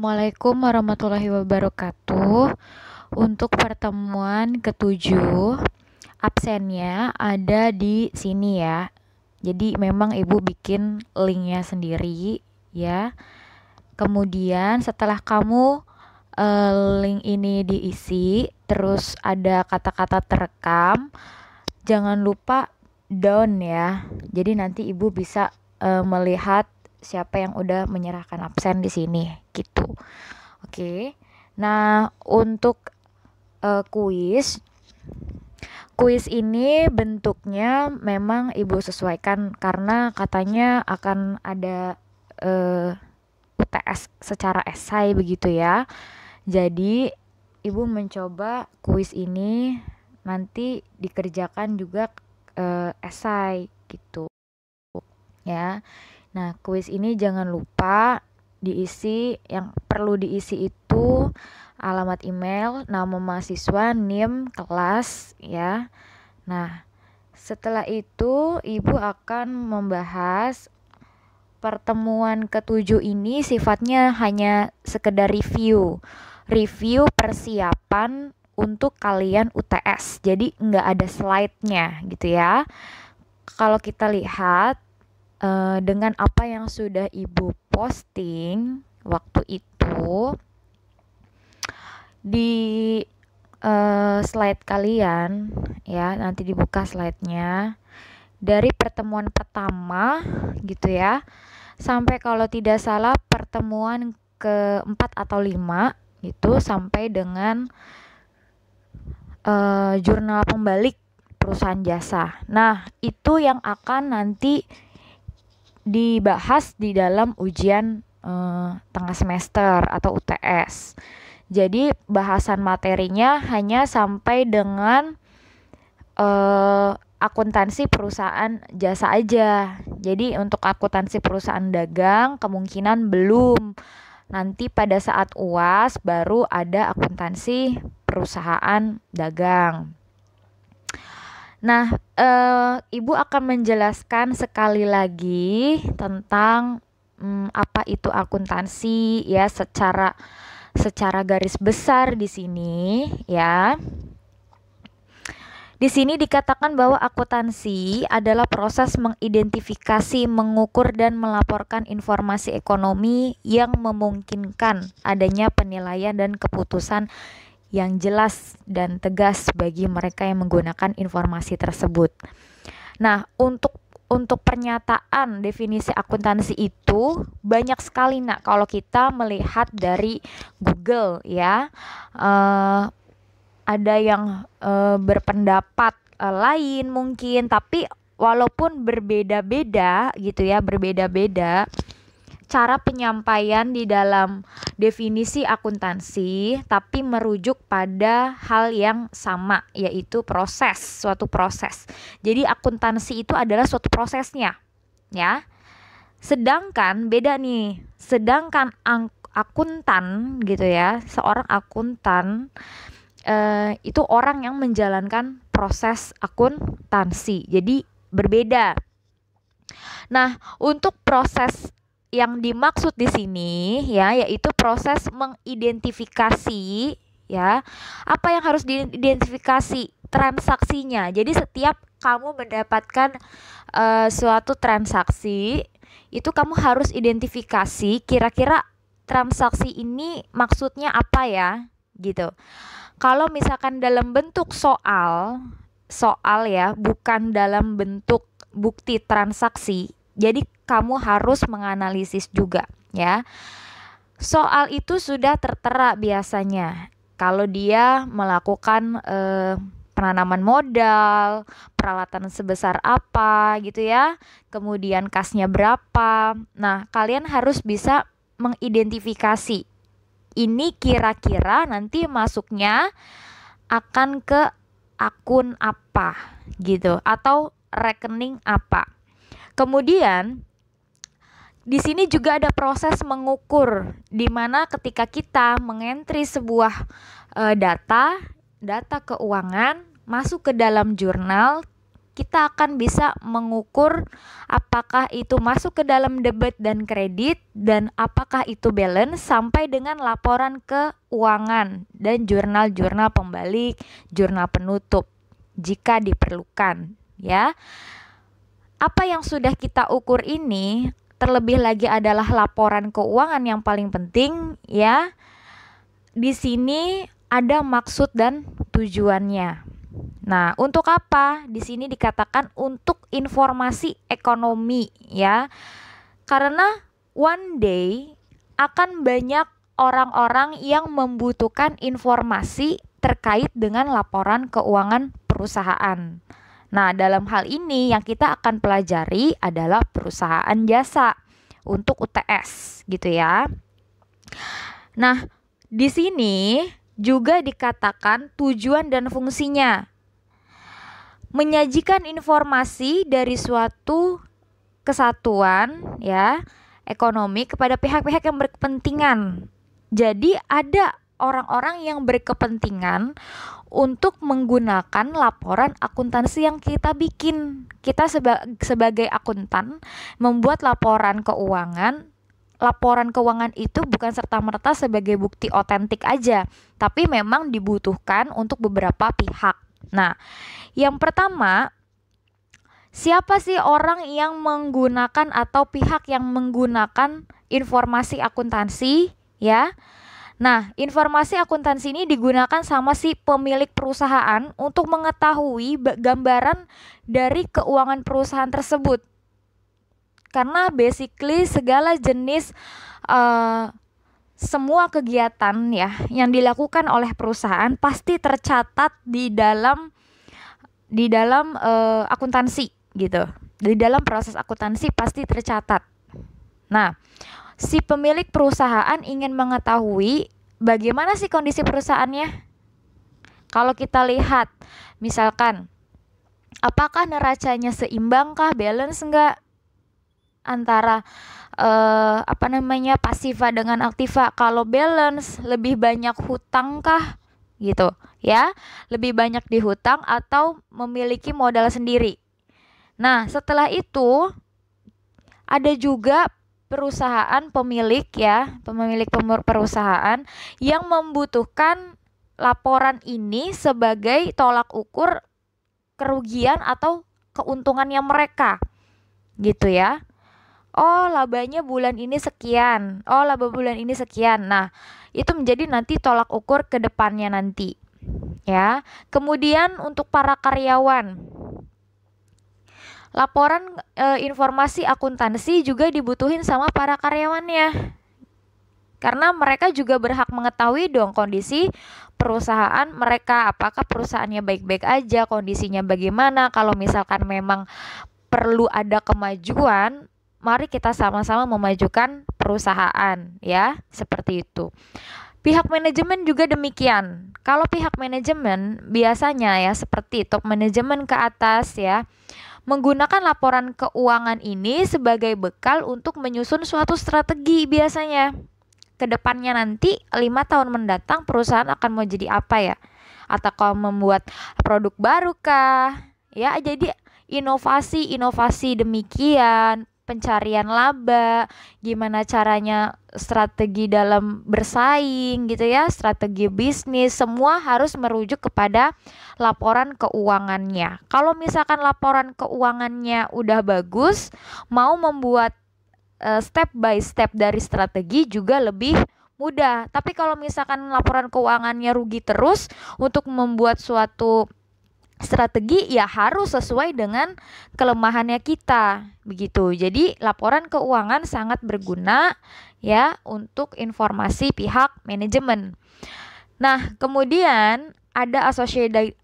Assalamualaikum warahmatullahi wabarakatuh. Untuk pertemuan ketujuh, absennya ada di sini ya. Jadi memang Ibu bikin linknya sendiri ya. Kemudian setelah kamu link ini diisi, terus ada kata-kata terekam, jangan lupa down ya. Jadi nanti Ibu bisa melihat siapa yang udah menyerahkan absen di sini gitu. Oke. Nah, untuk kuis ini bentuknya memang Ibu sesuaikan karena katanya akan ada UTS secara esai begitu ya. Jadi Ibu mencoba kuis ini nanti dikerjakan juga esai gitu ya. Nah, kuis ini jangan lupa diisi, yang perlu diisi itu alamat email, nama mahasiswa, NIM, kelas ya. Nah, setelah itu Ibu akan membahas pertemuan ketujuh ini sifatnya hanya sekedar review persiapan untuk kalian UTS. Jadi nggak ada slide-nya gitu ya. Kalau kita lihat dengan apa yang sudah Ibu posting waktu itu di slide kalian ya, nanti dibuka slide-nya dari pertemuan pertama gitu ya, sampai kalau tidak salah pertemuan keempat atau 5 itu sampai dengan jurnal pembalik perusahaan jasa. Nah, itu yang akan nanti dibahas di dalam ujian tengah semester atau UTS. Jadi bahasan materinya hanya sampai dengan akuntansi perusahaan jasa aja. Jadi untuk akuntansi perusahaan dagang kemungkinan belum. Nanti pada saat UAS baru ada akuntansi perusahaan dagang. Nah, Ibu akan menjelaskan sekali lagi tentang apa itu akuntansi ya, secara garis besar di sini ya. Di sini dikatakan bahwa akuntansi adalah proses mengidentifikasi, mengukur dan melaporkan informasi ekonomi yang memungkinkan adanya penilaian dan keputusan yang jelas dan tegas bagi mereka yang menggunakan informasi tersebut. Nah, untuk pernyataan definisi akuntansi itu banyak sekali nak kalau kita melihat dari Google ya. Ada yang berpendapat lain mungkin, tapi walaupun berbeda-beda gitu ya, berbeda-beda cara penyampaian di dalam definisi akuntansi, tapi merujuk pada hal yang sama, yaitu suatu proses. Jadi akuntansi itu adalah suatu prosesnya, ya. Sedangkan beda nih, sedangkan akuntan gitu ya, seorang akuntan itu orang yang menjalankan proses akuntansi. Jadi berbeda. Nah, untuk proses yang dimaksud di sini ya, yaitu proses mengidentifikasi ya. Apa yang harus diidentifikasi? Transaksinya. Jadi setiap kamu mendapatkan suatu transaksi, itu kamu harus identifikasi kira-kira transaksi ini maksudnya apa ya, gitu. Kalau misalkan dalam bentuk soal ya, bukan dalam bentuk bukti transaksi, jadi kamu harus menganalisis juga ya. Soal itu sudah tertera biasanya kalau dia melakukan penanaman modal, peralatan sebesar apa gitu ya, kemudian kasnya berapa. Nah, kalian harus bisa mengidentifikasi ini kira-kira nanti masuknya akan ke akun apa gitu, atau rekening apa. Kemudian di sini juga ada proses mengukur, di mana ketika kita mengentri sebuah data keuangan masuk ke dalam jurnal, kita akan bisa mengukur apakah itu masuk ke dalam debit dan kredit dan apakah itu balance sampai dengan laporan keuangan dan jurnal-jurnal pembalik, jurnal penutup jika diperlukan, ya. Apa yang sudah kita ukur ini terlebih lagi adalah laporan keuangan yang paling penting, ya. Di sini ada maksud dan tujuannya. Nah, untuk apa? Di sini dikatakan untuk informasi ekonomi, ya. Karena one day akan banyak orang-orang yang membutuhkan informasi terkait dengan laporan keuangan perusahaan. Nah, dalam hal ini yang kita akan pelajari adalah perusahaan jasa untuk UTS, gitu ya. Nah, di sini juga dikatakan tujuan dan fungsinya. Menyajikan informasi dari suatu kesatuan, ya, ekonomi kepada pihak-pihak yang berkepentingan. Jadi ada orang-orang yang berkepentingan untuk menggunakan laporan akuntansi yang kita bikin. Kita sebagai akuntan membuat laporan keuangan. Laporan keuangan itu bukan serta-merta sebagai bukti otentik aja, tapi memang dibutuhkan untuk beberapa pihak. Nah, yang pertama, siapa sih orang yang menggunakan atau pihak yang menggunakan informasi akuntansi, ya? Nah, informasi akuntansi ini digunakan sama si pemilik perusahaan untuk mengetahui gambaran dari keuangan perusahaan tersebut. Karena basically segala jenis semua kegiatan, ya, yang dilakukan oleh perusahaan pasti tercatat di dalam akuntansi, gitu. Di dalam proses akuntansi pasti tercatat. Nah, si pemilik perusahaan ingin mengetahui bagaimana sih kondisi perusahaannya. Kalau kita lihat, misalkan, apakah neracanya seimbangkah, balance enggak antara pasifa dengan aktiva. Kalau balance, lebih banyak hutang kah, gitu, ya, lebih banyak di hutang atau memiliki modal sendiri. Nah, setelah itu ada juga perusahaan pemilik perusahaan yang membutuhkan laporan ini sebagai tolak ukur kerugian atau keuntungannya mereka, gitu ya. Oh, labanya bulan ini sekian. Oh, laba bulan ini sekian. Nah, itu menjadi nanti tolak ukur ke depannya nanti, ya. Kemudian untuk para karyawan, laporan informasi akuntansi juga dibutuhin sama para karyawannya. Karena mereka juga berhak mengetahui dong kondisi perusahaan mereka, apakah perusahaannya baik-baik aja, kondisinya bagaimana. Kalau misalkan memang perlu ada kemajuan, mari kita sama-sama memajukan perusahaan, ya, seperti itu. Pihak manajemen juga demikian. Kalau pihak manajemen biasanya, ya, seperti top manajemen ke atas, ya, menggunakan laporan keuangan ini sebagai bekal untuk menyusun suatu strategi biasanya. Kedepannya nanti 5 tahun mendatang perusahaan akan mau jadi apa, ya? Atau kalau membuat produk baru kah? Ya, jadi inovasi demikian, pencarian laba, gimana caranya strategi dalam bersaing, gitu ya, strategi bisnis, semua harus merujuk kepada laporan keuangannya. Kalau misalkan laporan keuangannya udah bagus, mau membuat step by step dari strategi juga lebih mudah. Tapi kalau misalkan laporan keuangannya rugi terus, untuk membuat suatu strategi ya harus sesuai dengan kelemahannya kita, begitu. Jadi laporan keuangan sangat berguna, ya, untuk informasi pihak manajemen. Nah, kemudian ada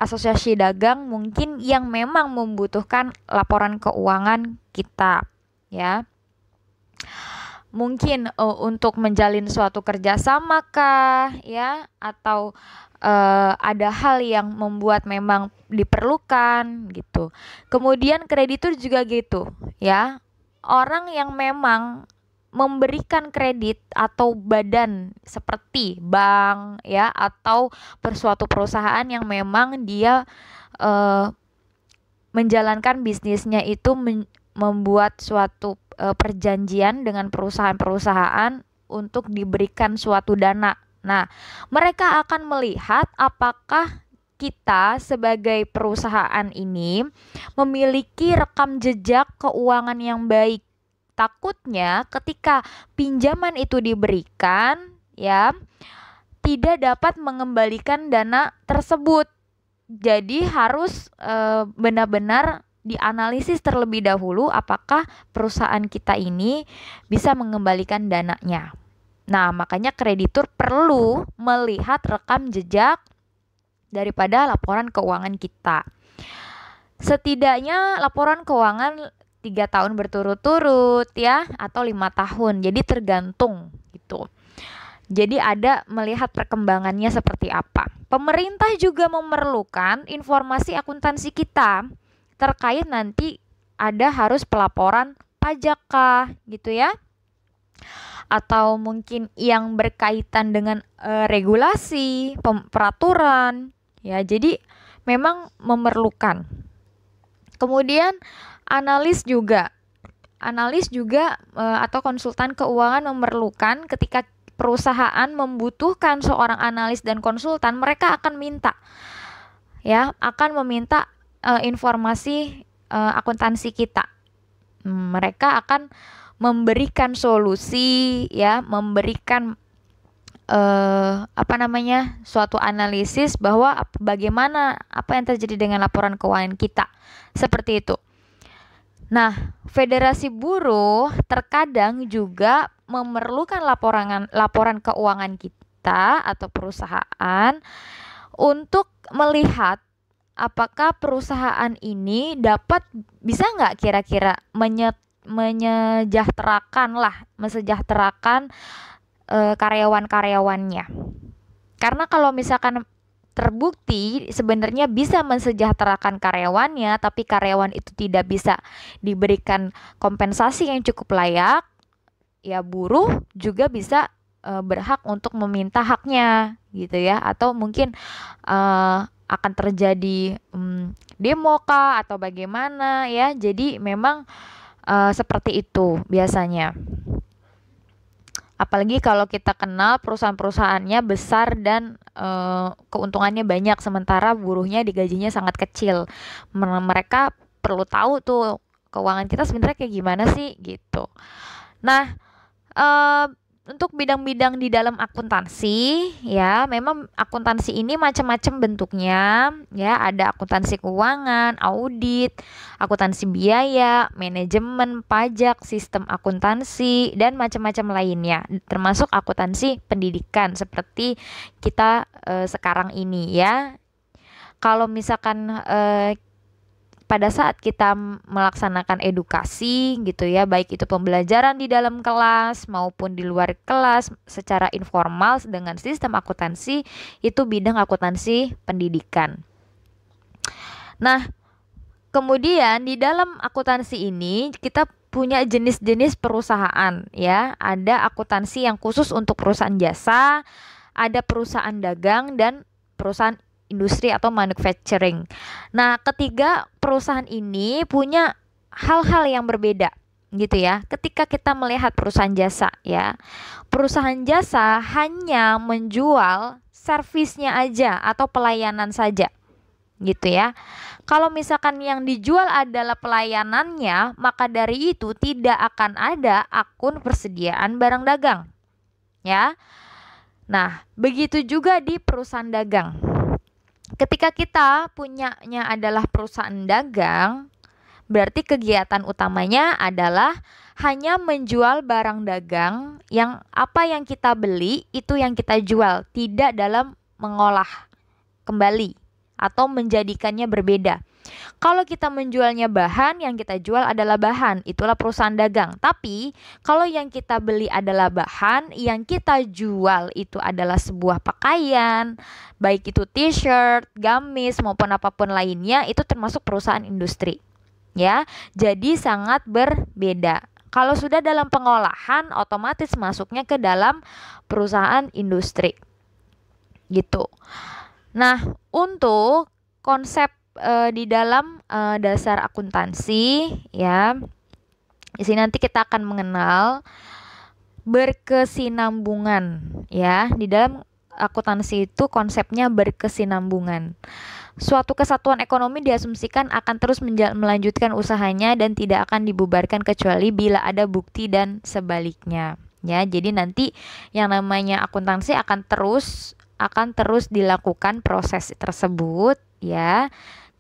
asosiasi dagang mungkin yang memang membutuhkan laporan keuangan kita, ya. Mungkin untuk menjalin suatu kerjasama kah, ya, atau ada hal yang membuat memang diperlukan, gitu. Kemudian kreditur juga gitu, ya. Orang yang memang memberikan kredit atau badan seperti bank, ya, atau suatu perusahaan yang memang dia menjalankan bisnisnya itu membuat suatu perjanjian dengan perusahaan-perusahaan untuk diberikan suatu dana. Nah, mereka akan melihat apakah kita sebagai perusahaan ini memiliki rekam jejak keuangan yang baik. Takutnya ketika pinjaman itu diberikan, ya, tidak dapat mengembalikan dana tersebut. Jadi harus benar-benar dianalisis terlebih dahulu apakah perusahaan kita ini bisa mengembalikan dananya. Nah, makanya kreditur perlu melihat rekam jejak daripada laporan keuangan kita. Setidaknya laporan keuangan 3 tahun berturut-turut ya, atau 5 tahun. Jadi tergantung gitu. Jadi ada melihat perkembangannya seperti apa. Pemerintah juga memerlukan informasi akuntansi kita terkait nanti ada harus pelaporan pajak kah gitu ya. Atau mungkin yang berkaitan dengan regulasi, peraturan ya. Jadi memang memerlukan. Kemudian analis juga atau konsultan keuangan memerlukan ketika perusahaan membutuhkan seorang analis dan konsultan, mereka akan meminta informasi akuntansi kita. Mereka akan memberikan solusi ya, memberikan suatu analisis bahwa bagaimana apa yang terjadi dengan laporan keuangan kita. Seperti itu. Nah, Federasi Buruh terkadang juga memerlukan laporan keuangan kita atau perusahaan untuk melihat apakah perusahaan ini bisa nggak kira-kira mesejahterakan karyawan-karyawannya. Karena kalau misalkan terbukti sebenarnya bisa mensejahterakan karyawannya, tapi karyawan itu tidak bisa diberikan kompensasi yang cukup layak, ya buruh juga bisa berhak untuk meminta haknya gitu ya, atau mungkin akan terjadi demo kah atau bagaimana ya. Jadi memang seperti itu biasanya. Apalagi kalau kita kenal perusahaan-perusahaannya besar dan keuntungannya banyak, sementara buruhnya digajinya sangat kecil. Mereka perlu tahu tuh keuangan kita sebenarnya kayak gimana sih gitu. Nah, untuk bidang-bidang di dalam akuntansi ya, memang akuntansi ini macam-macam bentuknya ya. Ada akuntansi keuangan, audit, akuntansi biaya, manajemen, pajak, sistem akuntansi, dan macam-macam lainnya, termasuk akuntansi pendidikan seperti kita sekarang ini ya. Kalau misalkan pada saat kita melaksanakan edukasi gitu ya, baik itu pembelajaran di dalam kelas maupun di luar kelas secara informal dengan sistem akuntansi, itu bidang akuntansi pendidikan. Nah, kemudian di dalam akuntansi ini kita punya jenis-jenis perusahaan ya. Ada akuntansi yang khusus untuk perusahaan jasa, ada perusahaan dagang, dan perusahaan industri atau manufacturing. Nah, ketiga perusahaan ini punya hal-hal yang berbeda gitu ya. Ketika kita melihat perusahaan jasa ya, perusahaan jasa hanya menjual servisnya aja atau pelayanan saja gitu ya. Kalau misalkan yang dijual adalah pelayanannya, maka dari itu tidak akan ada akun persediaan barang dagang ya. Nah, begitu juga di perusahaan dagang. Ketika kita punyanya adalah perusahaan dagang, berarti kegiatan utamanya adalah hanya menjual barang dagang, yang apa yang kita beli itu yang kita jual, tidak dalam mengolah kembali atau menjadikannya berbeda. Kalau kita menjualnya bahan, yang kita jual adalah bahan, itulah perusahaan dagang. Tapi kalau yang kita beli adalah bahan, yang kita jual itu adalah sebuah pakaian, baik itu t-shirt, gamis maupun apapun lainnya, itu termasuk perusahaan industri ya. Jadi sangat berbeda. Kalau sudah dalam pengolahan, otomatis masuknya ke dalam perusahaan industri gitu. Nah, untuk konsep di dalam dasar akuntansi ya. Di sini nanti kita akan mengenal berkesinambungan ya. Di dalam akuntansi itu konsepnya berkesinambungan. Suatu kesatuan ekonomi diasumsikan akan terus melanjutkan usahanya dan tidak akan dibubarkan kecuali bila ada bukti dan sebaliknya. Ya, jadi nanti yang namanya akuntansi akan terus dilakukan proses tersebut ya.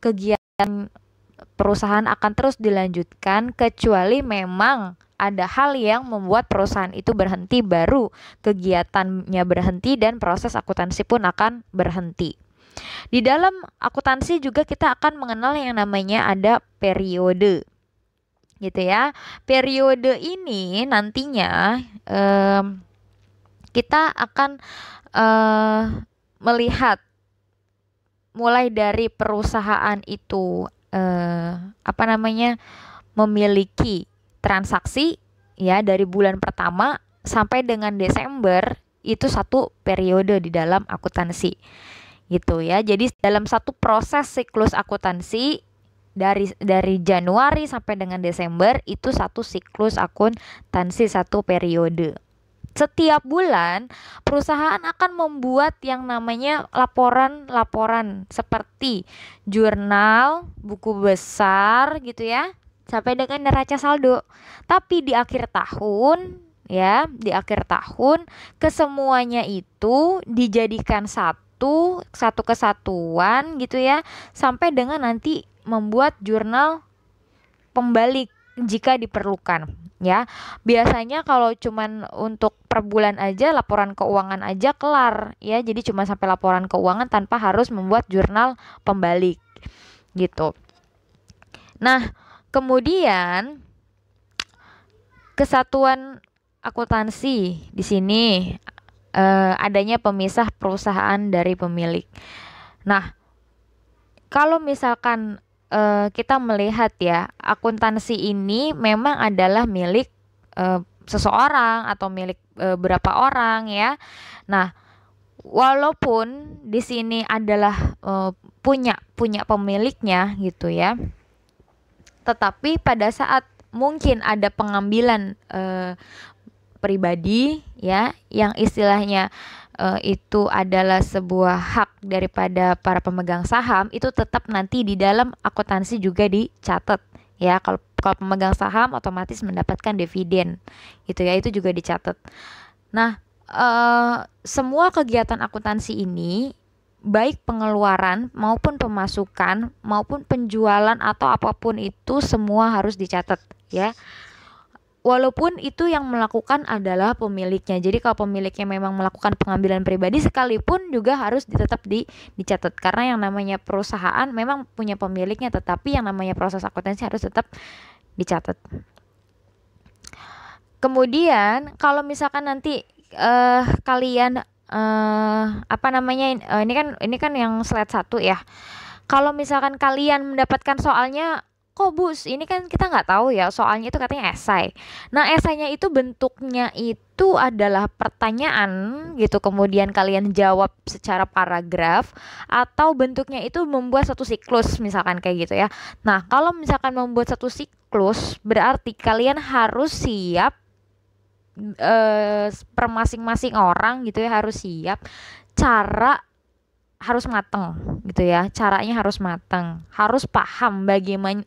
Kegiatan perusahaan akan terus dilanjutkan kecuali memang ada hal yang membuat perusahaan itu berhenti, baru kegiatannya berhenti dan proses akuntansi pun akan berhenti. Di dalam akuntansi juga kita akan mengenal yang namanya ada periode, gitu ya. Periode ini nantinya kita akan melihat mulai dari perusahaan itu memiliki transaksi ya dari bulan pertama sampai dengan Desember, itu satu periode di dalam akuntansi gitu ya. Jadi dalam satu proses siklus akuntansi dari Januari sampai dengan Desember itu satu siklus akuntansi, satu periode. Setiap bulan perusahaan akan membuat yang namanya laporan-laporan seperti jurnal, buku besar gitu ya, sampai dengan neraca saldo. Tapi di akhir tahun ya, di akhir tahun kesemuanya itu dijadikan satu kesatuan gitu ya, sampai dengan nanti membuat jurnal pembalik jika diperlukan ya. Biasanya kalau cuman untuk per bulan aja, laporan keuangan aja kelar ya, jadi cuma sampai laporan keuangan tanpa harus membuat jurnal pembalik gitu. Nah, kemudian kesatuan akuntansi di sini adanya pemisah perusahaan dari pemilik. Nah, kalau misalkan kita melihat ya, akuntansi ini memang adalah milik seseorang atau milik berapa orang ya. Nah, walaupun di sini adalah punya pemiliknya gitu ya, tetapi pada saat mungkin ada pengambilan pribadi ya, yang istilahnya itu adalah sebuah hak daripada para pemegang saham, itu tetap nanti di dalam akuntansi juga dicatat ya. Kalau pemegang saham otomatis mendapatkan dividen gitu ya, itu juga dicatat. Nah, semua kegiatan akuntansi ini, baik pengeluaran maupun pemasukan maupun penjualan atau apapun itu, semua harus dicatat ya. Walaupun itu yang melakukan adalah pemiliknya. Jadi kalau pemiliknya memang melakukan pengambilan pribadi sekalipun juga harus tetap dicatat. Karena yang namanya perusahaan memang punya pemiliknya, tetapi yang namanya proses akuntansi harus tetap dicatat. Kemudian kalau misalkan nanti kalian ini kan yang slide 1 ya. Kalau misalkan kalian mendapatkan soalnya, kok Bus, ini kan kita nggak tahu ya, soalnya itu katanya esai. Nah, esainya itu bentuknya itu adalah pertanyaan gitu, kemudian kalian jawab secara paragraf, atau bentuknya itu membuat satu siklus misalkan kayak gitu ya. Nah, kalau misalkan membuat satu siklus, berarti kalian harus siap per masing-masing orang gitu ya, harus siap harus mateng gitu ya, caranya harus mateng, harus paham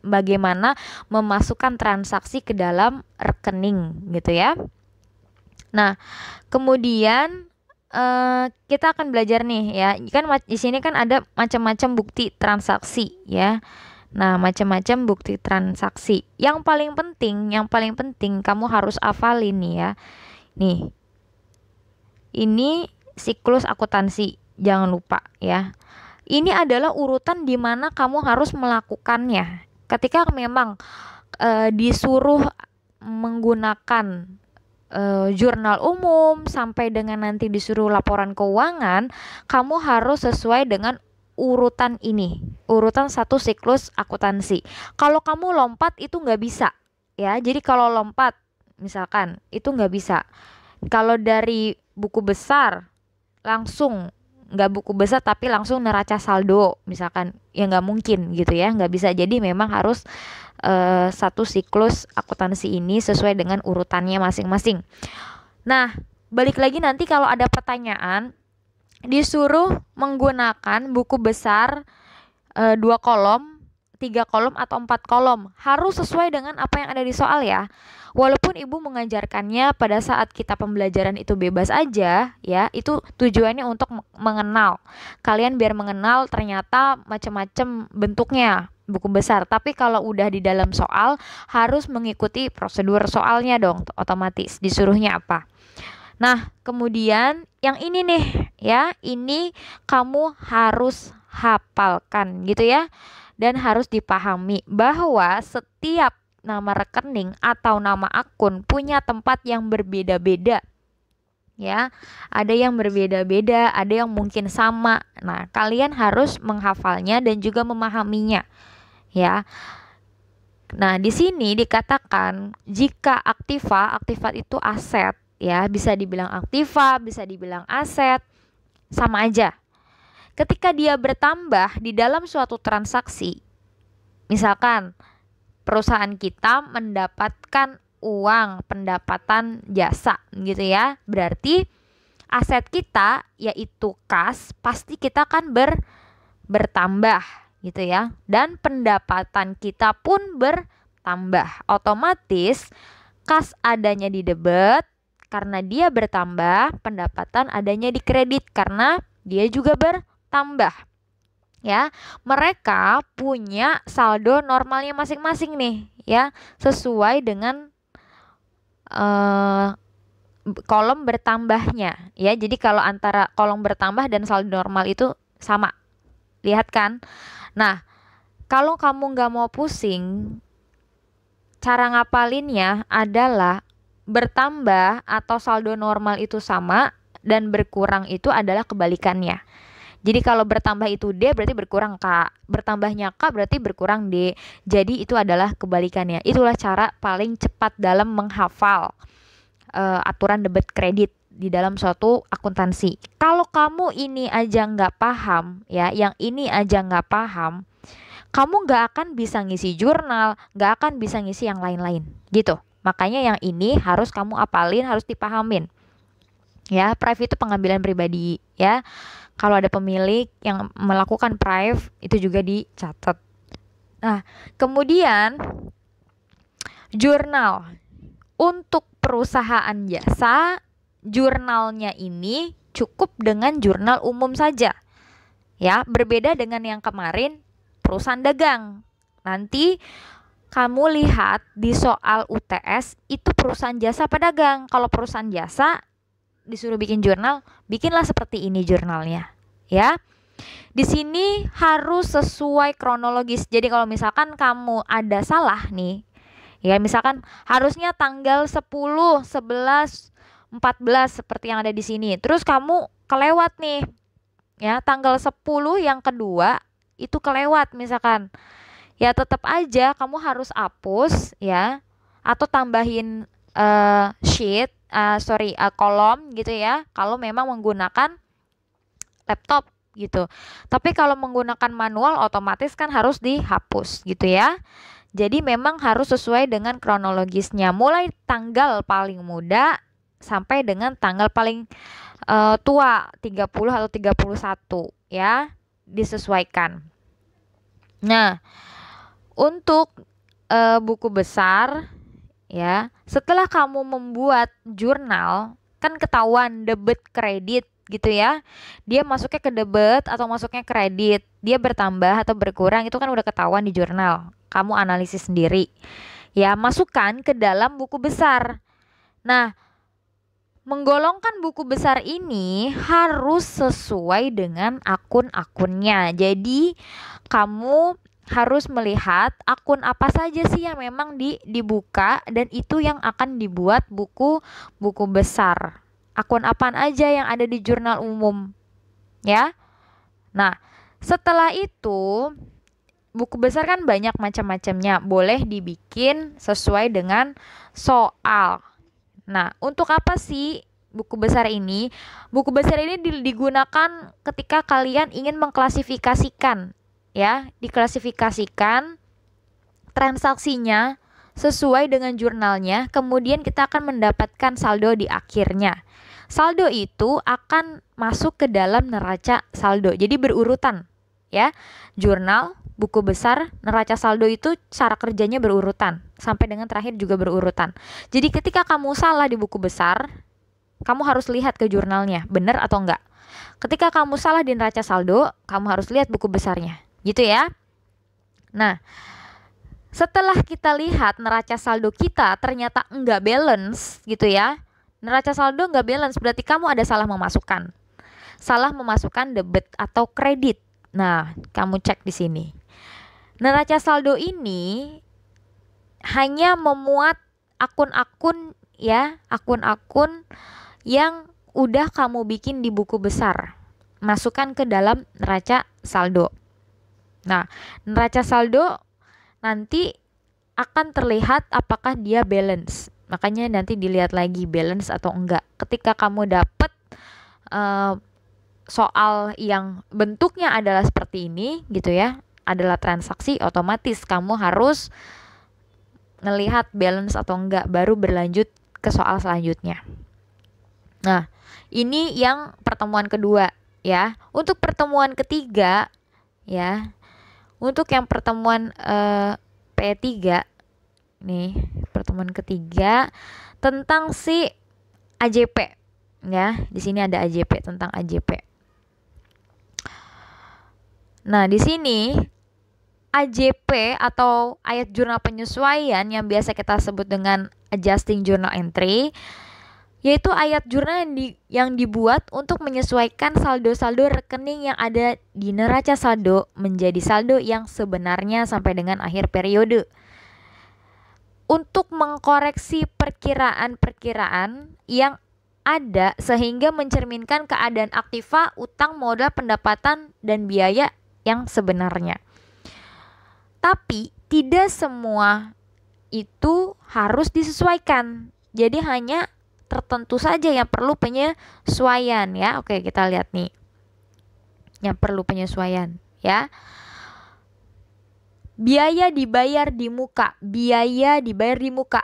bagaimana memasukkan transaksi ke dalam rekening gitu ya. Nah, kemudian kita akan belajar nih ya, kan di sini kan ada macam-macam bukti transaksi ya. Nah, macam-macam bukti transaksi. Yang paling penting kamu harus hafalin nih ya. Nih, ini siklus akuntansi. Jangan lupa ya. Ini adalah urutan di mana kamu harus melakukannya. Ketika memang disuruh menggunakan jurnal umum sampai dengan nanti disuruh laporan keuangan, kamu harus sesuai dengan urutan ini. Urutan satu siklus akuntansi. Kalau kamu lompat itu nggak bisa ya. Jadi kalau lompat misalkan itu nggak bisa. Kalau dari buku besar langsung nggak buku besar tapi langsung neraca saldo misalkan, ya nggak mungkin gitu ya, nggak bisa. Jadi memang harus satu siklus akuntansi ini sesuai dengan urutannya masing-masing. Nah, balik lagi nanti kalau ada pertanyaan disuruh menggunakan buku besar 2 kolom, 3 kolom atau 4 kolom, harus sesuai dengan apa yang ada di soal ya. Walaupun ibu mengajarkannya pada saat kita pembelajaran itu bebas aja ya, itu tujuannya untuk mengenal kalian, biar mengenal ternyata macam-macam bentuknya buku besar. Tapi kalau udah di dalam soal harus mengikuti prosedur soalnya dong, otomatis disuruhnya apa. Nah, kemudian yang ini nih ya, ini kamu harus hafalkan gitu ya, dan harus dipahami bahwa setiap nama rekening atau nama akun punya tempat yang berbeda-beda ya. Ada yang berbeda-beda, ada yang mungkin sama. Nah, kalian harus menghafalnya dan juga memahaminya ya. Nah, di sini dikatakan jika aktiva itu aset ya, bisa dibilang aktiva, bisa dibilang aset, sama aja. Ketika dia bertambah di dalam suatu transaksi, misalkan perusahaan kita mendapatkan uang pendapatan jasa gitu ya, berarti aset kita yaitu kas pasti kita kan bertambah gitu ya, dan pendapatan kita pun bertambah. Otomatis kas adanya di debit karena dia bertambah, pendapatan adanya di kredit karena dia juga bertambah. Ya, mereka punya saldo normalnya masing-masing nih ya, sesuai dengan kolom bertambahnya ya. Jadi kalau antara kolom bertambah dan saldo normal itu sama, lihat kan. Nah, kalau kamu nggak mau pusing, cara ngapalinnya adalah bertambah atau saldo normal itu sama dan berkurang itu adalah kebalikannya. Jadi kalau bertambah itu D berarti berkurang K, bertambahnya K berarti berkurang D. Jadi itu adalah kebalikannya. Itulah cara paling cepat dalam menghafal aturan debit kredit di dalam suatu akuntansi. Kalau kamu ini aja nggak paham ya, yang ini aja nggak paham, kamu nggak akan bisa ngisi jurnal, nggak akan bisa ngisi yang lain-lain gitu. Makanya yang ini harus kamu apalin, harus dipahamin. Ya, prive itu pengambilan pribadi ya. Kalau ada pemilik yang melakukan prive itu juga dicatat. Nah, kemudian jurnal. Untuk perusahaan jasa, jurnalnya ini cukup dengan jurnal umum saja. Ya, berbeda dengan yang kemarin perusahaan dagang. Nanti kamu lihat di soal UTS itu perusahaan jasa pedagang. Kalau perusahaan jasa disuruh bikin jurnal, bikinlah seperti ini jurnalnya ya. Di sini harus sesuai kronologis. Jadi kalau misalkan kamu ada salah nih ya, misalkan harusnya tanggal 10, 11, 14 seperti yang ada di sini, terus kamu kelewat nih ya, tanggal 10 yang kedua itu kelewat misalkan, ya tetap aja kamu harus hapus ya, atau tambahin kolom gitu ya, kalau memang menggunakan laptop gitu. Tapi kalau menggunakan manual otomatis kan harus dihapus gitu ya. Jadi memang harus sesuai dengan kronologisnya, mulai tanggal paling muda sampai dengan tanggal paling tua, 30 atau 31 ya, disesuaikan. Nah, untuk buku besar ya, setelah kamu membuat jurnal kan ketahuan debit kredit gitu ya, dia masuknya ke debit atau masuknya kredit, dia bertambah atau berkurang itu kan udah ketahuan di jurnal, kamu analisis sendiri ya, masukkan ke dalam buku besar. Nah, menggolongkan buku besar ini harus sesuai dengan akun-akunnya. Jadi kamu harus melihat akun apa saja sih yang memang dibuka dan itu yang akan dibuat buku besar. Akun apaan aja yang ada di jurnal umum ya. Nah, setelah itu buku besar kan banyak macam-macamnya, boleh dibikin sesuai dengan soal. Nah, untuk apa sih Buku besar ini digunakan ketika kalian ingin mengklasifikasikan, ya, diklasifikasikan transaksinya sesuai dengan jurnalnya, kemudian kita akan mendapatkan saldo di akhirnya. Saldo itu akan masuk ke dalam neraca saldo. Jadi berurutan, ya. Jurnal, buku besar, neraca saldo itu cara kerjanya berurutan, sampai dengan terakhir juga berurutan. Jadi ketika kamu salah di buku besar, kamu harus lihat ke jurnalnya, benar atau enggak. Ketika kamu salah di neraca saldo, kamu harus lihat buku besarnya, gitu ya. Nah, setelah kita lihat neraca saldo kita ternyata enggak balance, gitu ya. Neraca saldo enggak balance, berarti kamu ada salah memasukkan. Salah memasukkan debit atau kredit. Nah, kamu cek di sini. Neraca saldo ini hanya memuat akun-akun, ya, akun-akun yang udah kamu bikin di buku besar, masukkan ke dalam neraca saldo. Nah, neraca saldo nanti akan terlihat apakah dia balance. Makanya nanti dilihat lagi balance atau enggak. Ketika kamu dapat soal yang bentuknya adalah seperti ini, gitu ya, adalah transaksi, otomatis kamu harus ngelihat balance atau enggak, baru berlanjut ke soal selanjutnya. Nah, ini yang pertemuan kedua, ya. Untuk pertemuan ketiga, ya, untuk yang pertemuan P3 nih, pertemuan ketiga tentang si AJP, ya. Di sini ada AJP, tentang AJP. Nah, di sini AJP atau ayat jurnal penyesuaian yang biasa kita sebut dengan adjusting journal entry, yaitu ayat jurnal yang dibuat untuk menyesuaikan saldo-saldo rekening yang ada di neraca saldo menjadi saldo yang sebenarnya sampai dengan akhir periode. Untuk mengkoreksi perkiraan-perkiraan yang ada sehingga mencerminkan keadaan aktiva, utang, modal, pendapatan, dan biaya yang sebenarnya. Tapi tidak semua itu harus disesuaikan. Jadi hanya tertentu saja yang perlu penyesuaian, ya. Oke, kita lihat nih. Yang perlu penyesuaian, ya. Biaya dibayar di muka,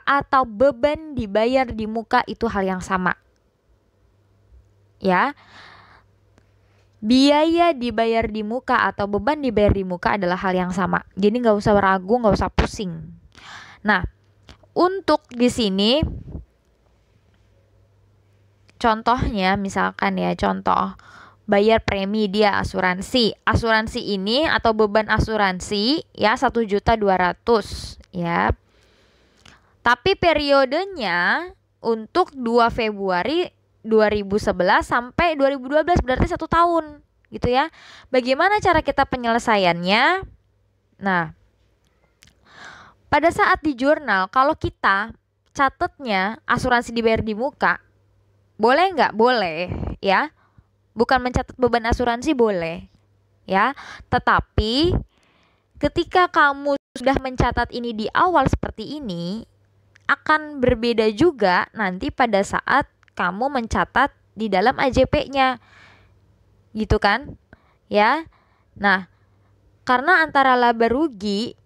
atau beban dibayar di muka itu hal yang sama. Ya. Biaya dibayar di muka atau beban dibayar di muka adalah hal yang sama. Jadi nggak usah ragu, nggak usah pusing. Nah, untuk di sini contohnya, misalkan ya, contoh bayar premi dia asuransi. Asuransi ini atau beban asuransi ya 1.200.000 ya. Tapi periodenya untuk 2 Februari 2011 sampai 2012, berarti 1 tahun gitu ya. Bagaimana cara kita penyelesaiannya? Nah, pada saat di jurnal kalau kita catatnya asuransi dibayar di muka, boleh nggak? Boleh, ya. Bukan mencatat beban asuransi, boleh, ya. Tetapi ketika kamu sudah mencatat ini di awal seperti ini, akan berbeda juga nanti pada saat kamu mencatat di dalam AJP-nya, gitu kan, ya. Nah, karena antara laba rugi,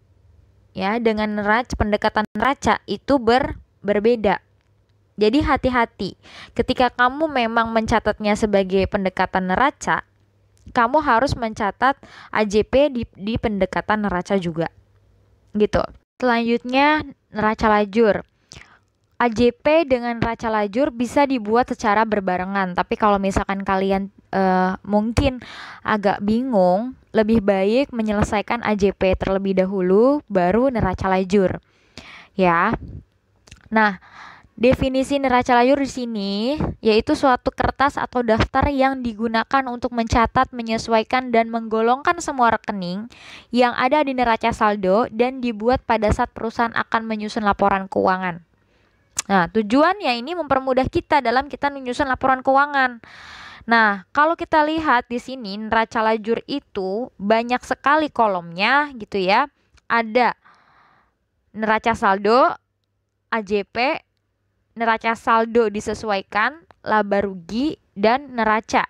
ya, dengan pendekatan neraca itu berbeda. Jadi hati-hati, ketika kamu memang mencatatnya sebagai pendekatan neraca, kamu harus mencatat AJP di pendekatan neraca juga, gitu. Selanjutnya, neraca lajur. AJP dengan neraca lajur bisa dibuat secara berbarengan, tapi kalau misalkan kalian mungkin agak bingung, lebih baik menyelesaikan AJP terlebih dahulu, baru neraca lajur, ya. Nah, definisi neraca lajur di sini yaitu suatu kertas atau daftar yang digunakan untuk mencatat, menyesuaikan, dan menggolongkan semua rekening yang ada di neraca saldo dan dibuat pada saat perusahaan akan menyusun laporan keuangan. Nah, tujuannya ini mempermudah kita dalam kita menyusun laporan keuangan. Nah, kalau kita lihat di sini neraca lajur itu banyak sekali kolomnya gitu ya. Ada neraca saldo, AJP, neraca saldo disesuaikan, laba rugi, dan neraca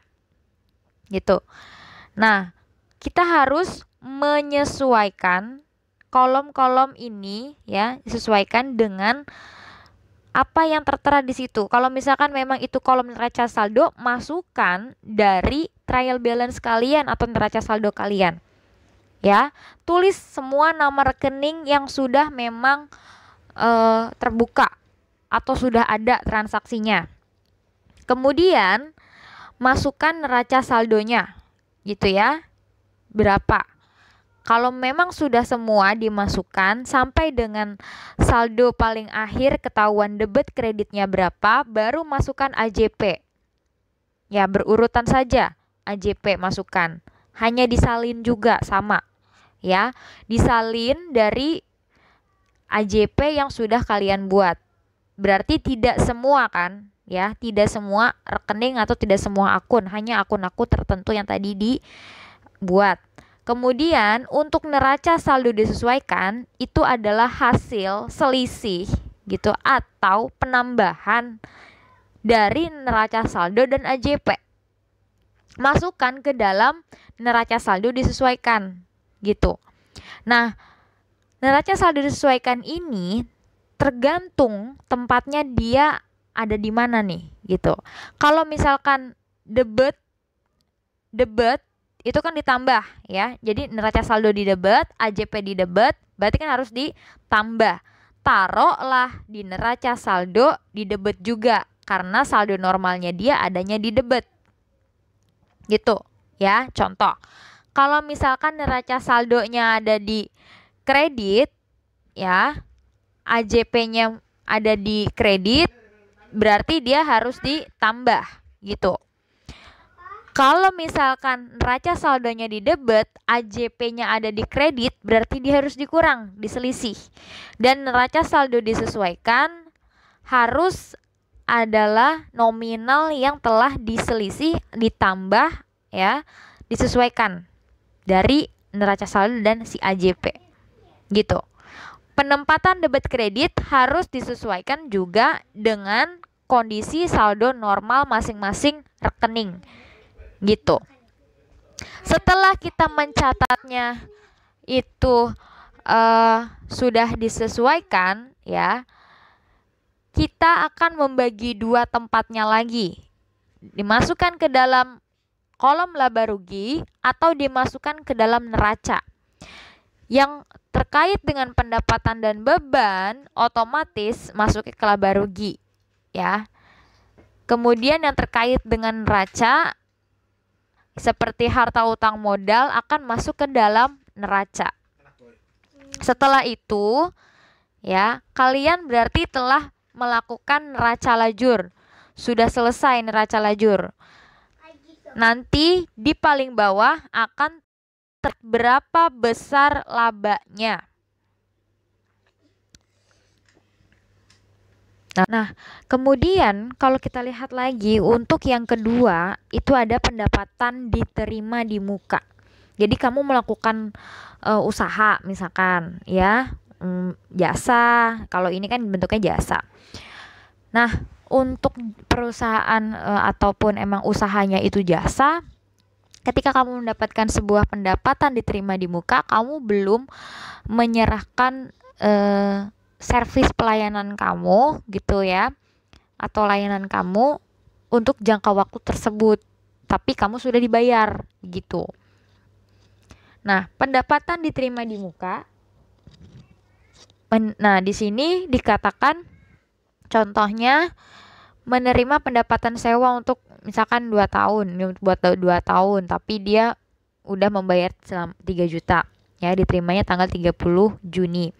gitu. Nah, kita harus menyesuaikan kolom-kolom ini ya, disesuaikan dengan apa yang tertera di situ. Kalau misalkan memang itu kolom neraca saldo, masukkan dari trial balance kalian atau neraca saldo kalian. Ya, tulis semua nama rekening yang sudah memang terbuka atau sudah ada transaksinya. Kemudian masukkan neraca saldonya, gitu ya. Berapa? Kalau memang sudah semua dimasukkan sampai dengan saldo paling akhir ketahuan debit kreditnya berapa, baru masukkan AJP. Ya, berurutan saja AJP masukkan. Hanya disalin juga sama. Ya, disalin dari AJP yang sudah kalian buat. Berarti tidak semua kan? Ya, tidak semua rekening atau tidak semua akun, hanya akun-akun tertentu yang tadi dibuat. Kemudian untuk neraca saldo disesuaikan itu adalah hasil selisih gitu atau penambahan dari neraca saldo dan AJP. Masukkan ke dalam neraca saldo disesuaikan gitu. Nah, neraca saldo disesuaikan ini tergantung tempatnya dia ada di mana nih gitu. Kalau misalkan debit itu kan ditambah ya. Jadi neraca saldo di debit, AJP di debit, berarti kan harus ditambah. Taruhlah di neraca saldo di debit juga karena saldo normalnya dia adanya di debit. Gitu ya, contoh. Kalau misalkan neraca saldonya ada di kredit ya, AJP-nya ada di kredit, berarti dia harus ditambah gitu. Kalau misalkan neraca saldonya di debit, AJP-nya ada di kredit, berarti dia harus dikurang, diselisih. Dan neraca saldo disesuaikan harus adalah nominal yang telah diselisih ditambah ya, disesuaikan dari neraca saldo dan si AJP. Gitu. Penempatan debit kredit harus disesuaikan juga dengan kondisi saldo normal masing-masing rekening. Gitu. Setelah kita mencatatnya itu sudah disesuaikan ya, kita akan membagi dua tempatnya lagi. Dimasukkan ke dalam kolom laba rugi atau dimasukkan ke dalam neraca. Yang terkait dengan pendapatan dan beban otomatis masuk ke laba rugi ya. Kemudian yang terkait dengan neraca seperti harta utang modal akan masuk ke dalam neraca. Setelah itu ya, kalian berarti telah melakukan neraca lajur. Sudah selesai neraca lajur. Nanti di paling bawah akan berapa besar labanya. Nah, kemudian kalau kita lihat lagi untuk yang kedua itu ada pendapatan diterima di muka. Jadi kamu melakukan usaha misalkan ya, jasa. Kalau ini kan bentuknya jasa. Nah, untuk perusahaan ataupun emang usahanya itu jasa, ketika kamu mendapatkan sebuah pendapatan diterima di muka, kamu belum menyerahkan servis pelayanan kamu gitu ya, atau layanan kamu untuk jangka waktu tersebut, tapi kamu sudah dibayar gitu. Nah, pendapatan diterima di muka. Nah, di sini dikatakan contohnya menerima pendapatan sewa untuk misalkan 2 tahun, buat 2 tahun, tapi dia udah membayar 3 juta ya, diterimanya tanggal 30 Juni.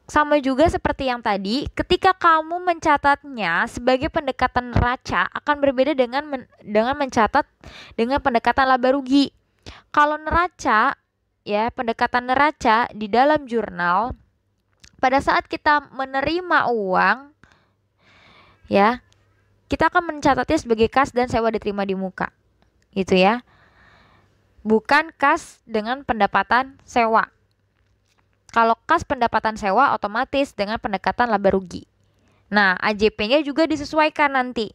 Sama juga seperti yang tadi, ketika kamu mencatatnya sebagai pendekatan neraca akan berbeda dengan mencatat dengan pendekatan laba rugi. Kalau neraca ya, pendekatan neraca di dalam jurnal pada saat kita menerima uang ya, kita akan mencatatnya sebagai kas dan sewa diterima di muka. Gitu ya. Bukan kas dengan pendapatan sewa. Kalau kas pendapatan sewa otomatis dengan pendekatan laba rugi. Nah, AJP-nya juga disesuaikan nanti.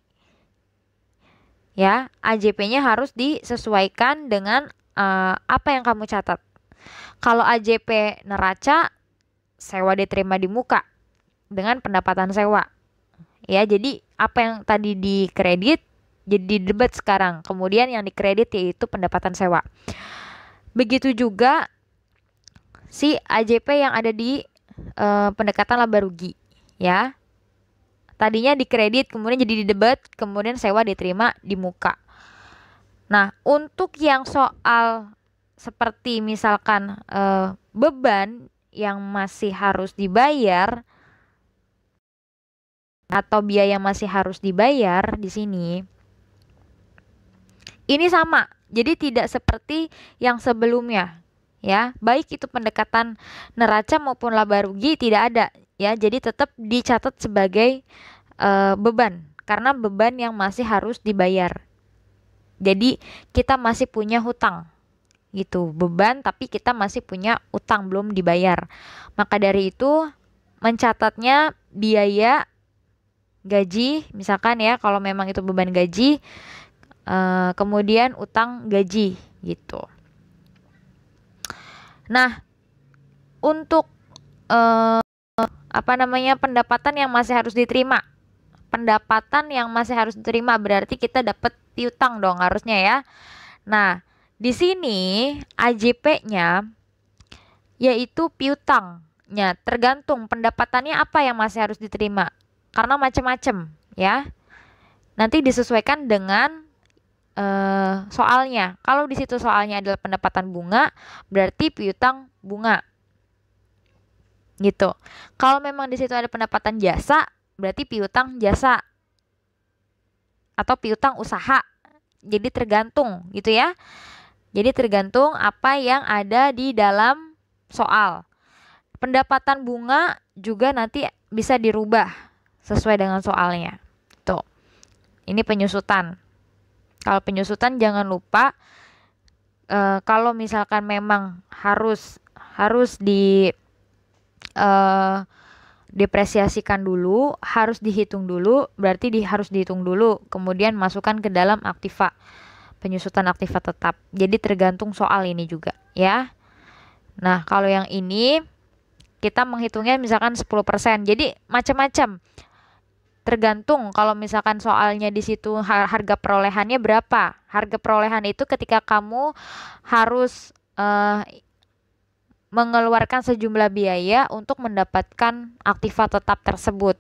ya. AJP-nya harus disesuaikan dengan apa yang kamu catat. Kalau AJP neraca, sewa diterima di muka dengan pendapatan sewa. Ya, jadi apa yang tadi dikredit jadi debat sekarang. Kemudian yang dikredit yaitu pendapatan sewa. Begitu juga si AJP yang ada di pendekatan laba rugi, ya. Tadinya dikredit, kemudian jadi didebat, kemudian sewa diterima di muka. Nah, untuk yang soal seperti misalkan beban yang masih harus dibayar atau biaya masih harus dibayar di sini, ini sama. Jadi tidak seperti yang sebelumnya, ya. Baik itu pendekatan neraca maupun laba rugi tidak ada, ya. Jadi tetap dicatat sebagai beban karena beban yang masih harus dibayar. Jadi kita masih punya hutang gitu, beban tapi kita masih punya utang belum dibayar. Maka dari itu mencatatnya biaya gaji misalkan, ya, kalau memang itu beban gaji, kemudian utang gaji gitu. Nah, untuk pendapatan yang masih harus diterima. Pendapatan yang masih harus diterima berarti kita dapat piutang dong harusnya, ya. Nah, di sini AJP-nya yaitu piutangnya tergantung pendapatannya apa yang masih harus diterima. Karena macam-macam, ya. Nanti disesuaikan dengan soalnya. Kalau di situ soalnya adalah pendapatan bunga, berarti piutang bunga. Gitu. Kalau memang di situ ada pendapatan jasa, berarti piutang jasa atau piutang usaha. Jadi tergantung gitu, ya. Jadi tergantung apa yang ada di dalam soal. Pendapatan bunga juga nanti bisa dirubah sesuai dengan soalnya. Tuh. Ini penyusutan. Kalau penyusutan jangan lupa kalau misalkan memang harus depresiasikan dulu, harus dihitung dulu, berarti harus dihitung dulu, kemudian masukkan ke dalam aktiva, penyusutan aktiva tetap. Jadi tergantung soal ini juga, ya. Nah, kalau yang ini kita menghitungnya misalkan 10%. Jadi macam-macam. Tergantung kalau misalkan soalnya di situ harga perolehannya berapa. Harga perolehan itu ketika kamu harus mengeluarkan sejumlah biaya untuk mendapatkan aktiva tetap tersebut.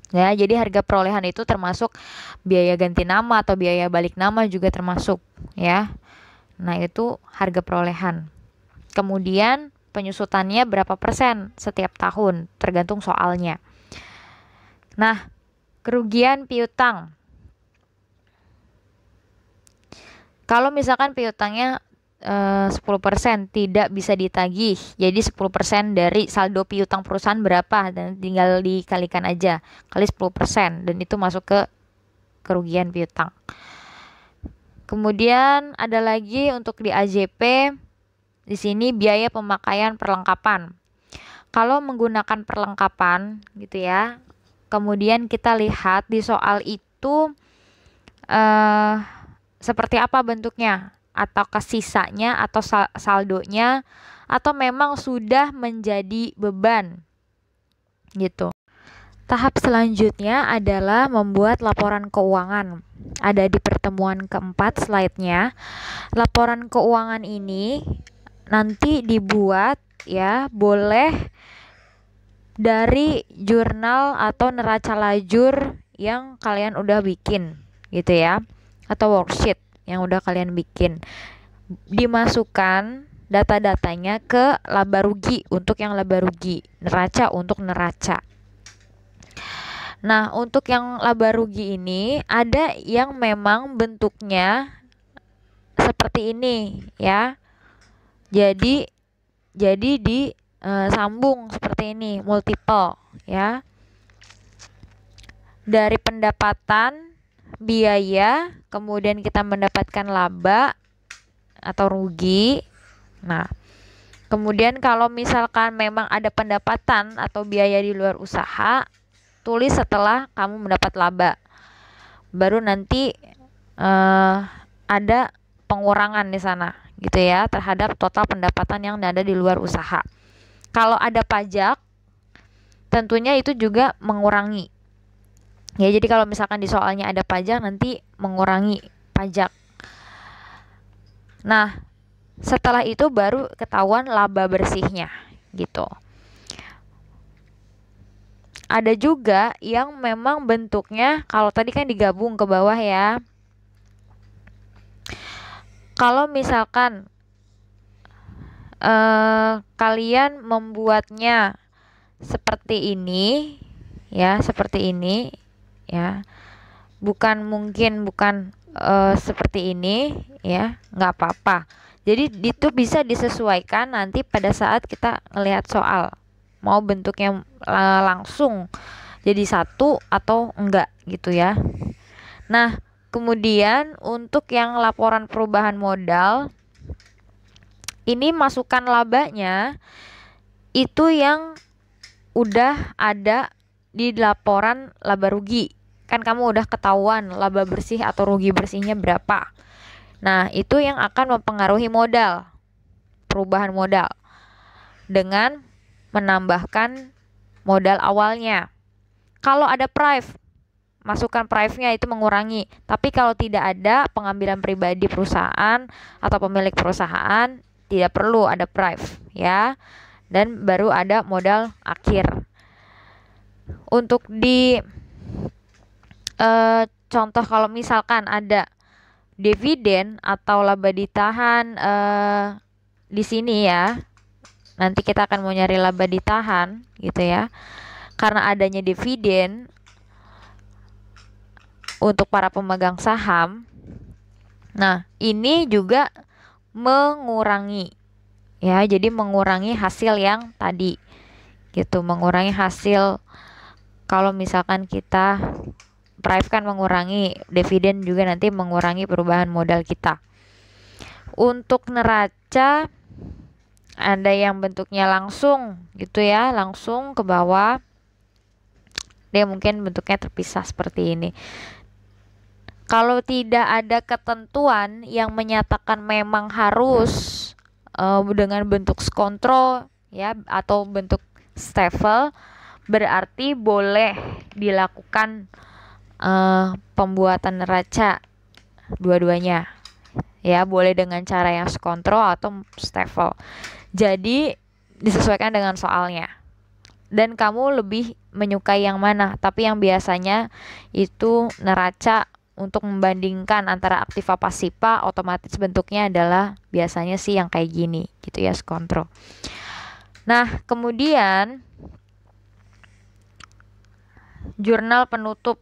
Ya, jadi harga perolehan itu termasuk biaya ganti nama atau biaya balik nama juga termasuk, ya. Nah, itu harga perolehan. Kemudian penyusutannya berapa persen setiap tahun, tergantung soalnya. Nah, kerugian piutang. Kalau misalkan piutangnya 10% tidak bisa ditagih, jadi 10% dari saldo piutang perusahaan berapa, dan tinggal dikalikan aja kali 10%, dan itu masuk ke kerugian piutang. Kemudian ada lagi untuk di AJP, di sini biaya pemakaian perlengkapan. Kalau menggunakan perlengkapan gitu, ya, kemudian kita lihat di soal itu seperti apa bentuknya, atau sisanya atau saldonya, atau memang sudah menjadi beban gitu. Tahap selanjutnya adalah membuat laporan keuangan. Ada di pertemuan keempat slide-nya. Laporan keuangan ini nanti dibuat, ya, boleh dari jurnal atau neraca lajur yang kalian udah bikin gitu, ya, atau worksheet yang udah kalian bikin. Dimasukkan data-datanya ke laba rugi untuk yang laba rugi, neraca untuk neraca. Nah, untuk yang laba rugi ini ada yang memang bentuknya seperti ini, ya. Jadi disambung seperti ini, multiple, ya. Dari pendapatan, biaya, kemudian kita mendapatkan laba atau rugi. Nah, kemudian kalau misalkan memang ada pendapatan atau biaya di luar usaha, tulis setelah kamu mendapat laba. Baru nanti eh, ada pengurangan di sana gitu ya terhadap total pendapatan yang ada di luar usaha. Kalau ada pajak, tentunya itu juga mengurangi. Ya, jadi kalau misalkan di soalnya ada pajak, nanti mengurangi pajak. Nah, setelah itu baru ketahuan laba bersihnya gitu. Ada juga yang memang bentuknya, kalau tadi kan digabung ke bawah ya. Kalau misalkan kalian membuatnya seperti ini ya, seperti ini ya, bukan seperti ini ya, nggak apa-apa. Jadi itu bisa disesuaikan nanti pada saat kita ngelihat soal, mau bentuknya langsung jadi satu atau enggak gitu ya. Nah, kemudian untuk yang laporan perubahan modal, ini masukan labanya itu yang udah ada di laporan laba rugi. Kan kamu udah ketahuan laba bersih atau rugi bersihnya berapa. Nah, itu yang akan mempengaruhi modal, perubahan modal, dengan menambahkan modal awalnya. Kalau ada prive, masukan prive-nya itu mengurangi. Tapi kalau tidak ada pengambilan pribadi perusahaan atau pemilik perusahaan, tidak perlu ada prive ya. Dan baru ada modal akhir. Untuk di contoh kalau misalkan ada dividen atau laba ditahan di sini ya. Nanti kita akan mau nyari laba ditahan gitu ya. Karena adanya dividen untuk para pemegang saham. Nah, ini juga mengurangi ya. Jadi mengurangi hasil yang tadi gitu, mengurangi hasil kalau misalkan kita prive kan mengurangi, dividen juga nanti mengurangi perubahan modal kita. Untuk neraca ada yang bentuknya langsung gitu ya, langsung ke bawah. Dia mungkin bentuknya terpisah seperti ini. Kalau tidak ada ketentuan yang menyatakan memang harus dengan bentuk skontro ya atau bentuk stafel, berarti boleh dilakukan pembuatan neraca dua-duanya ya, boleh dengan cara yang skontro atau stafel. Jadi disesuaikan dengan soalnya dan kamu lebih menyukai yang mana. Tapi yang biasanya itu neraca untuk membandingkan antara aktiva pasifa, otomatis bentuknya adalah biasanya sih yang kayak gini gitu ya, skontro. Nah, kemudian jurnal penutup.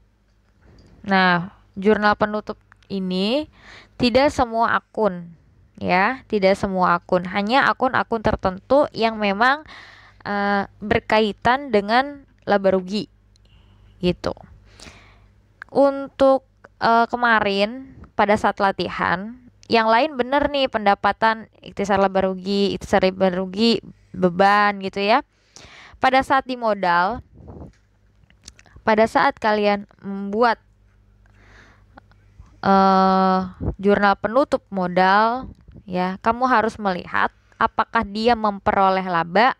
Nah, jurnal penutup ini tidak semua akun ya, tidak semua akun, hanya akun-akun tertentu yang memang berkaitan dengan laba rugi gitu. Untuk kemarin pada saat latihan, yang lain bener nih pendapatan, ikhtisar laba rugi, ikhtisar laba rugi, beban gitu ya. Pada saat di modal, pada saat kalian membuat jurnal penutup modal ya, kamu harus melihat apakah dia memperoleh laba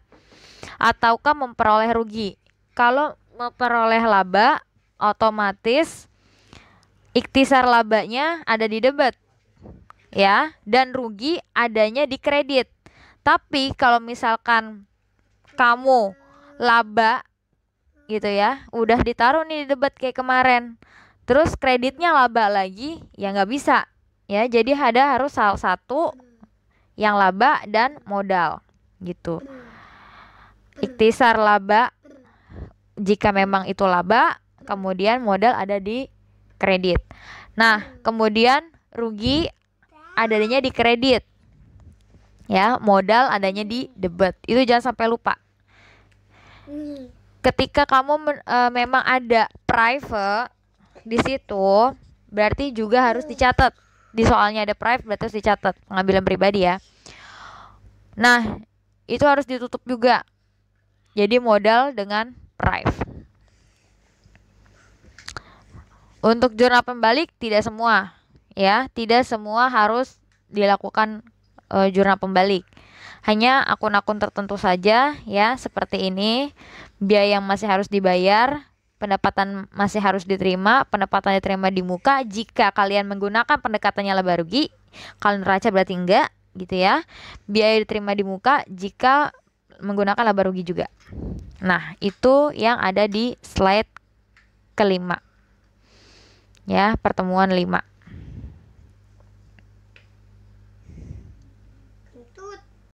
ataukah memperoleh rugi. Kalau memperoleh laba, otomatis ikhtisar labanya ada di debit ya, dan rugi adanya di kredit. Tapi kalau misalkan kamu laba gitu ya, udah ditaruh nih di debit kayak kemarin, terus kreditnya laba lagi, ya nggak bisa ya. Jadi harus salah satu yang laba dan modal gitu. Ikhtisar laba jika memang itu laba, kemudian modal ada di kredit. Nah, kemudian rugi adanya di kredit ya, modal adanya di debit. Itu jangan sampai lupa. Ketika kamu memang ada private di situ, berarti juga harus dicatat. Di soalnya ada private, berarti harus dicatat pengambilan pribadi ya. Nah, itu harus ditutup juga. Jadi modal dengan private. Untuk jurnal pembalik tidak semua ya, tidak semua harus dilakukan jurnal pembalik. Hanya akun-akun tertentu saja ya, seperti ini. Biaya yang masih harus dibayar, pendapatan masih harus diterima, pendapatan diterima di muka. Jika kalian menggunakan pendekatannya laba rugi, kalau neraca berarti enggak gitu ya. Biaya diterima di muka jika menggunakan laba rugi juga. Nah, itu yang ada di slide kelima. Ya, pertemuan 5.